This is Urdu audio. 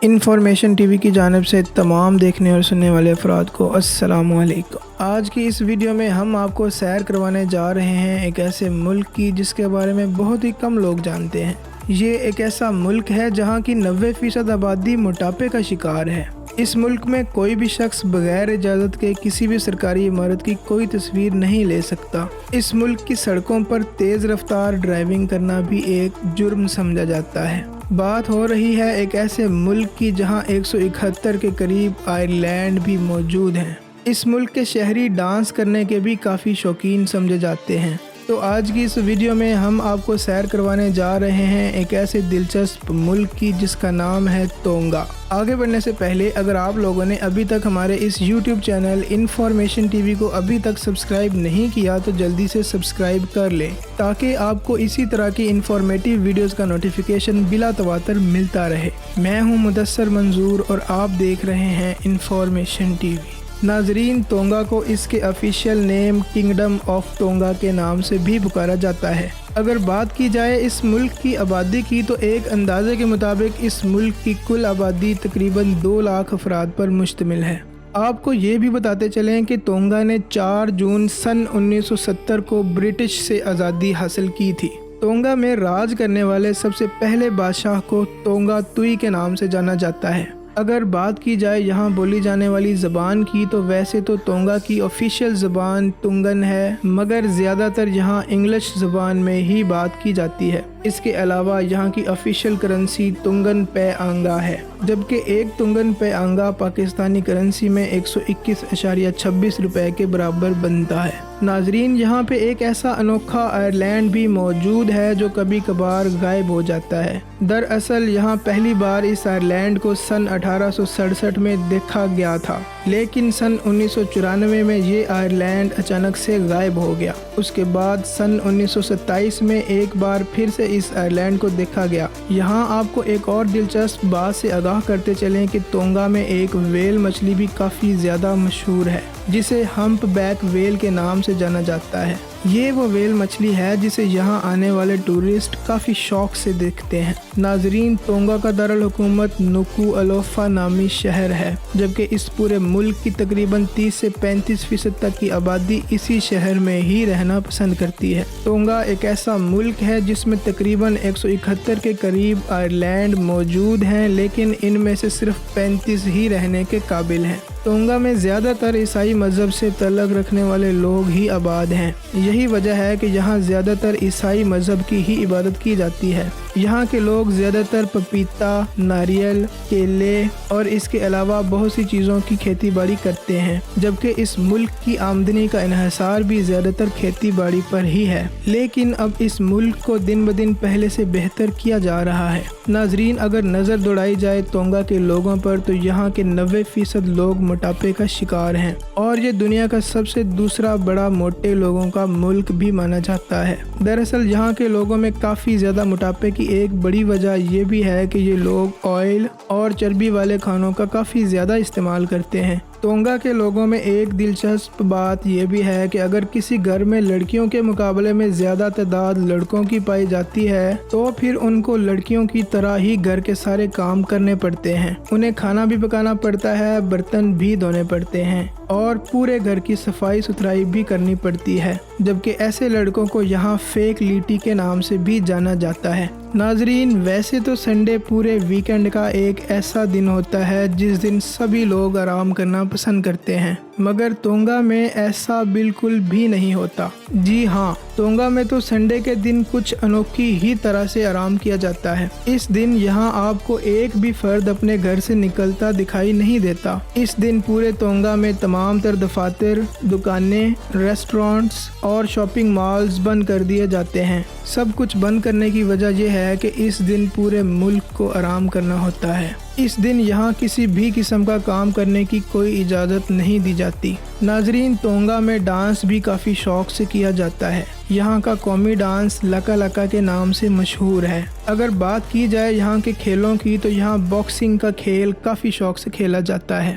انفارمیشن ٹی وی کی جانب سے تمام دیکھنے اور سننے والے افراد کو السلام علیکم۔ آج کی اس ویڈیو میں ہم آپ کو سیر کروانے جا رہے ہیں ایک ایسے ملک کی جس کے بارے میں بہت ہی کم لوگ جانتے ہیں۔ یہ ایک ایسا ملک ہے جہاں کی 90% آبادی موٹاپے کا شکار ہے۔ اس ملک میں کوئی بھی شخص بغیر اجازت کے کسی بھی سرکاری عمارت کی کوئی تصویر نہیں لے سکتا۔ اس ملک کی سڑکوں پر تیز رفتار ڈرائیونگ کرنا بھی ایک جرم سمجھا جاتا ہے۔ بات ہو رہی ہے ایک ایسے ملک کی جہاں 171 کے قریب آئرلینڈ بھی موجود ہیں۔ اس ملک کے شہری ڈانس کرنے کے بھی کافی شوقین سمجھے جاتے ہیں۔ تو آج کی اس ویڈیو میں ہم آپ کو سیر کروانے جا رہے ہیں ایک ایسے دلچسپ ملک کی جس کا نام ہے تونگا۔ آگے بڑھنے سے پہلے اگر آپ لوگوں نے ابھی تک ہمارے اس YouTube channel information T V کو ابھی تک سبسکرائب نہیں کیا تو جلدی سے سبسکرائب کر لیں تاکہ آپ کو اسی طرح کی انفارمیٹیو ویڈیوز کا نوٹیفیکیشن بلا تواتر ملتا رہے۔ میں ہوں مدثر منظور اور آپ دیکھ رہے ہیں انفارمیشن ٹی وی۔ ناظرین، تونگا کو اس کے آفیشیل نیم کنگڈم آف تونگا کے نام سے بھی پکارا جاتا ہے۔ اگر بات کی جائے اس ملک کی آبادی کی تو ایک اندازے کے مطابق اس ملک کی کل آبادی تقریباً 2 لاکھ افراد پر مشتمل ہے۔ آپ کو یہ بھی بتاتے چلیں کہ تونگا نے 4 جون سن 1970 کو برٹش سے آزادی حاصل کی تھی۔ تونگا میں راج کرنے والے سب سے پہلے بادشاہ کو تونگا توئی کے نام سے جانا جاتا ہے۔ اگر بات کی جائے یہاں بولی جانے والی زبان کی تو ویسے تو تونگا کی آفیشیل زبان تونگن ہے، مگر زیادہ تر یہاں انگلش زبان میں ہی بات کی جاتی ہے۔ اس کے علاوہ یہاں کی آفیشیل کرنسی تونگن پے آنگا ہے، جبکہ ایک تونگن پے آنگا پاکستانی کرنسی میں 121.26 روپے کے برابر بنتا ہے۔ ناظرین، یہاں پہ ایک ایسا انوکھا آئرلینڈ بھی موجود ہے جو کبھی کبھار غائب ہو جاتا ہے۔ دراصل یہاں پہلی بار اس آئرلینڈ کو سن 1867 میں دیکھا گیا تھا، لیکن سن 1994 میں یہ آئرلینڈ اچانک سے غائب ہو گیا۔ اس کے بعد سن 1927 میں ایک بار پھر سے اس آئرلینڈ کو دیکھا گیا۔ یہاں آپ کو ایک اور دلچسپ بات سے آگاہ کرتے چلیں کہ تونگا میں ایک ویل مچھلی بھی کافی زیادہ مشہور ہے جسے ہمپ بیک ویل کے نام سے جانا جاتا ہے۔ یہ وہ ویل مچھلی ہے جسے یہاں آنے والے ٹورسٹ کافی شوق سے دیکھتے ہیں۔ ناظرین، تونگا کا دارالحکومت نوکو الوفا نامی شہر ہے، جبکہ اس پورے ملک کی تقریباً 30 سے 35% تک کی آبادی اسی شہر میں ہی رہنا پسند کرتی ہے۔ تونگا ایک ایسا ملک ہے جس میں تقریباً 171 کے قریب آئرلینڈ موجود ہیں، لیکن ان میں سے صرف 35 ہی رہنے کے قابل ہیں۔ تونگا میں زیادہ تر عیسائی مذہب سے تعلق رکھنے والے لوگ ہی آباد ہیں۔ یہی وجہ ہے کہ یہاں زیادہ تر عیسائی مذہب کی ہی عبادت کی جاتی ہے۔ یہاں کے لوگ زیادہ تر پپیتا، ناریل، کیلے اور اس کے علاوہ بہت سی چیزوں کی کھیتی باڑی کرتے ہیں، جبکہ اس ملک کی آمدنی کا انحصار بھی زیادہ تر کھیتی باڑی پر ہی ہے۔ لیکن اب اس ملک کو دن بدن پہلے سے بہتر کیا جا رہا ہے۔ ناظرین، اگر نظر دوڑائی جائے تونگا کے لوگوں پر تو یہاں کے 90% لوگ موٹاپے کا شکار ہیں، اور یہ دنیا کا سب سے دوسرا بڑا موٹے لوگوں کا ملک بھی مانا جاتا ہے۔ دراصل یہاں کے لوگوں میں کافی زیادہ موٹاپے کی ایک بڑی وجہ یہ بھی ہے کہ یہ لوگ آئل اور چربی والے کھانوں کا کافی زیادہ استعمال کرتے ہیں۔ تونگا کے لوگوں میں ایک دلچسپ بات یہ بھی ہے کہ اگر کسی گھر میں لڑکیوں کے مقابلے میں زیادہ تعداد لڑکوں کی پائی جاتی ہے تو پھر ان کو لڑکیوں کی طرح ہی گھر کے سارے کام کرنے پڑتے ہیں۔ انہیں کھانا بھی پکانا پڑتا ہے، برتن بھی دھونے پڑتے ہیں اور پورے گھر کی صفائی ستھرائی بھی کرنی پڑتی ہے، جبکہ ایسے لڑکوں کو یہاں فیک لیٹی کے نام سے بھی جانا جاتا ہے۔ ناظرین، ویسے تو سنڈے پورے ویکنڈ کا ایک ایسا دن ہوتا ہے جس دن سبھی لوگ آرام کرنا پسند کرتے ہیں، مگر تونگا میں ایسا بالکل بھی نہیں ہوتا۔ جی ہاں، تونگا میں تو سنڈے کے دن کچھ انوکھی ہی طرح سے آرام کیا جاتا ہے۔ اس دن یہاں آپ کو ایک بھی فرد اپنے گھر سے نکلتا دکھائی نہیں دیتا۔ اس دن پورے تونگا میں تمام تر دفاتر، دکانیں، ریسٹورانٹس اور شاپنگ مالز بند کر دیے جاتے ہیں۔ سب کچھ بند کرنے کی وجہ یہ ہے کہ اس دن پورے ملک کو آرام کرنا ہوتا ہے۔ اس دن یہاں کسی بھی قسم کا کام کرنے کی کوئی اجازت نہیں دی جاتی۔ ناظرین، تونگا میں ڈانس بھی کافی شوق سے کیا جاتا ہے۔ یہاں کا قومی ڈانس لکا لکا کے نام سے مشہور ہے۔ اگر بات کی جائے یہاں کے کھیلوں کی تو یہاں باکسنگ کا کھیل کافی شوق سے کھیلا جاتا ہے۔